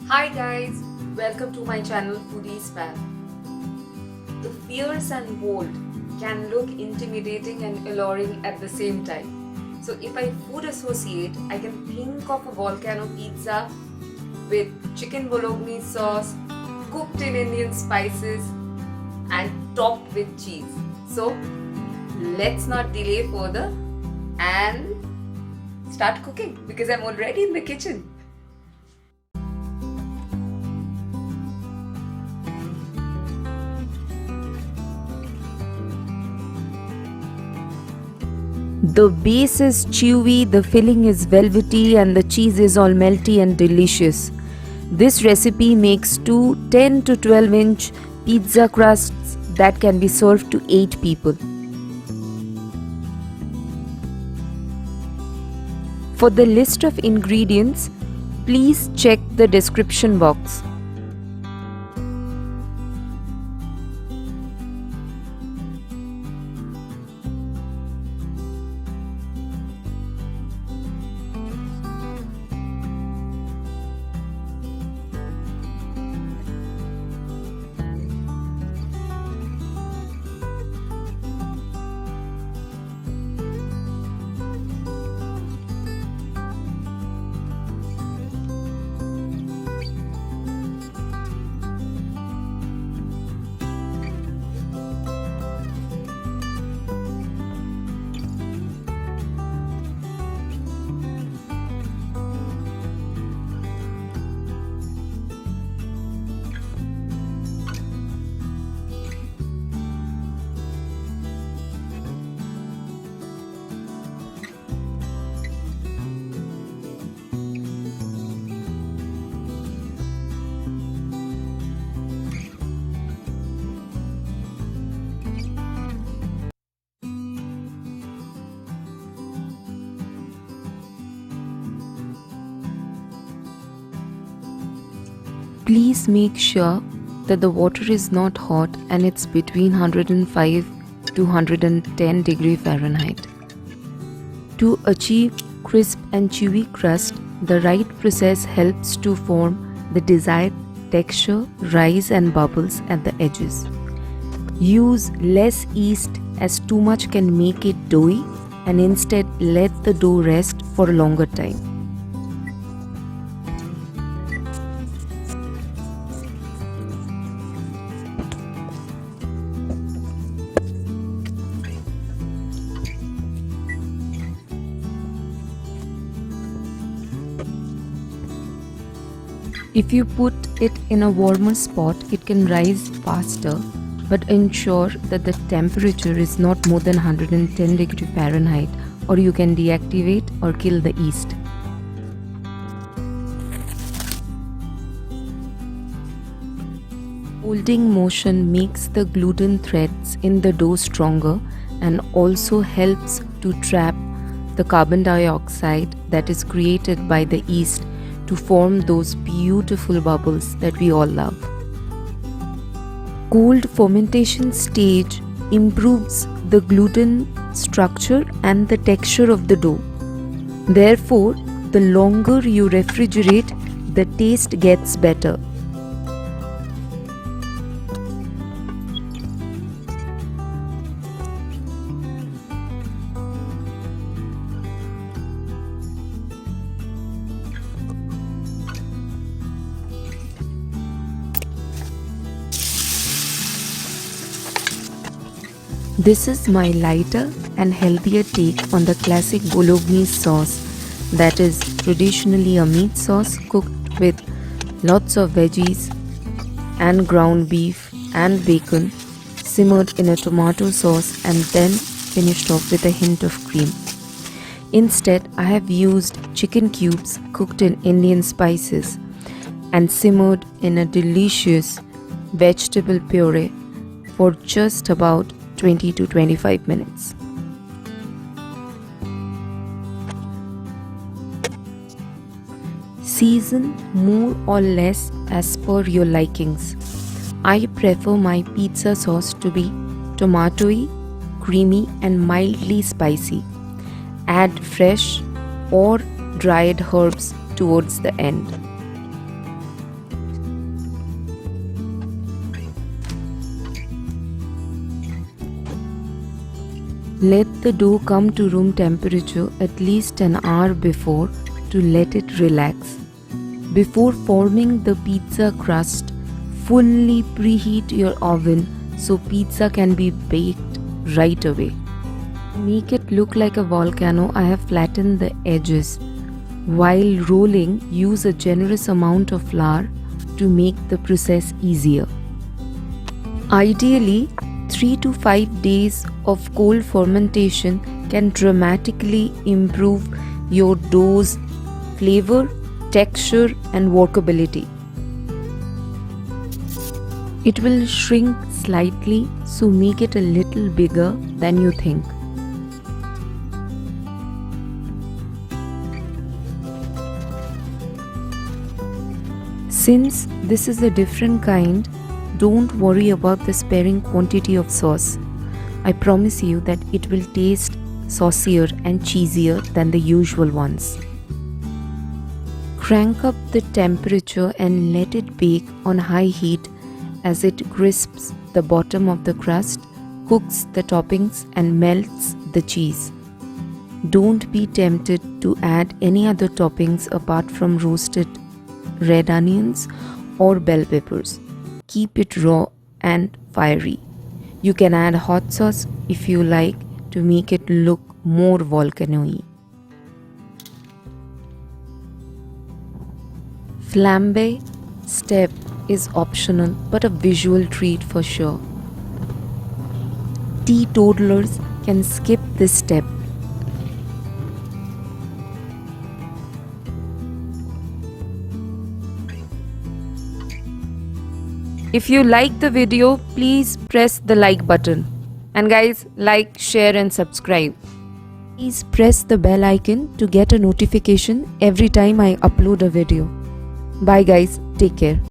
Hi guys, welcome to my channel Foodie Spam. The fierce and bold can look intimidating and alluring at the same time. So if I food associate, I can think of a volcano pizza with chicken bolognese sauce, cooked in Indian spices and topped with cheese. So let's not delay further and start cooking because I'm already in the kitchen. The base is chewy, the filling is velvety, and the cheese is all melty and delicious. This recipe makes two 10 to 12 inch pizza crusts that can be served to 8 people. For the list of ingredients, please check the description box. Please make sure that the water is not hot and it's between 105 to 110 degree Fahrenheit. To achieve crisp and chewy crust, the right process helps to form the desired texture, rise and bubbles at the edges. Use less yeast as too much can make it doughy, and instead let the dough rest for a longer time. If you put it in a warmer spot, it can rise faster, but ensure that the temperature is not more than 110 degree Fahrenheit, or you can deactivate or kill the yeast. Folding motion makes the gluten threads in the dough stronger and also helps to trap the carbon dioxide that is created by the yeast to form those beautiful bubbles that we all love. Cold fermentation stage improves the gluten structure and the texture of the dough. Therefore, the longer you refrigerate, the taste gets better. This is my lighter and healthier take on the classic bolognese sauce, that is traditionally a meat sauce cooked with lots of veggies and ground beef and bacon, simmered in a tomato sauce and then finished off with a hint of cream. Instead, I have used chicken cubes cooked in Indian spices and simmered in a delicious vegetable puree for just about 20 to 25 minutes. Season more or less as per your likings. I prefer my pizza sauce to be tomatoey, creamy and mildly spicy. Add fresh or dried herbs towards the end. Let the dough come to room temperature at least an hour before to let it relax. Before forming the pizza crust, fully preheat your oven so pizza can be baked right away. To make it look like a volcano, I have flattened the edges. While rolling, use a generous amount of flour to make the process easier. Ideally, 3 to 5 days of cold fermentation can dramatically improve your dough's flavor, texture, and workability. It will shrink slightly, so make it a little bigger than you think. Since this is a different kind, don't worry about the sparing quantity of sauce. I promise you that it will taste saucier and cheesier than the usual ones. Crank up the temperature and let it bake on high heat as it crisps the bottom of the crust, cooks the toppings, and melts the cheese. Don't be tempted to add any other toppings apart from roasted red onions or bell peppers. Keep it raw and fiery. You can add hot sauce if you like to make it look more volcano-y. Flambe step is optional but a visual treat for sure. Teetotalers can skip this step. If you like the video, please press the like button. And guys, like, share and subscribe. Please press the bell icon to get a notification every time I upload a video. Bye guys, take care.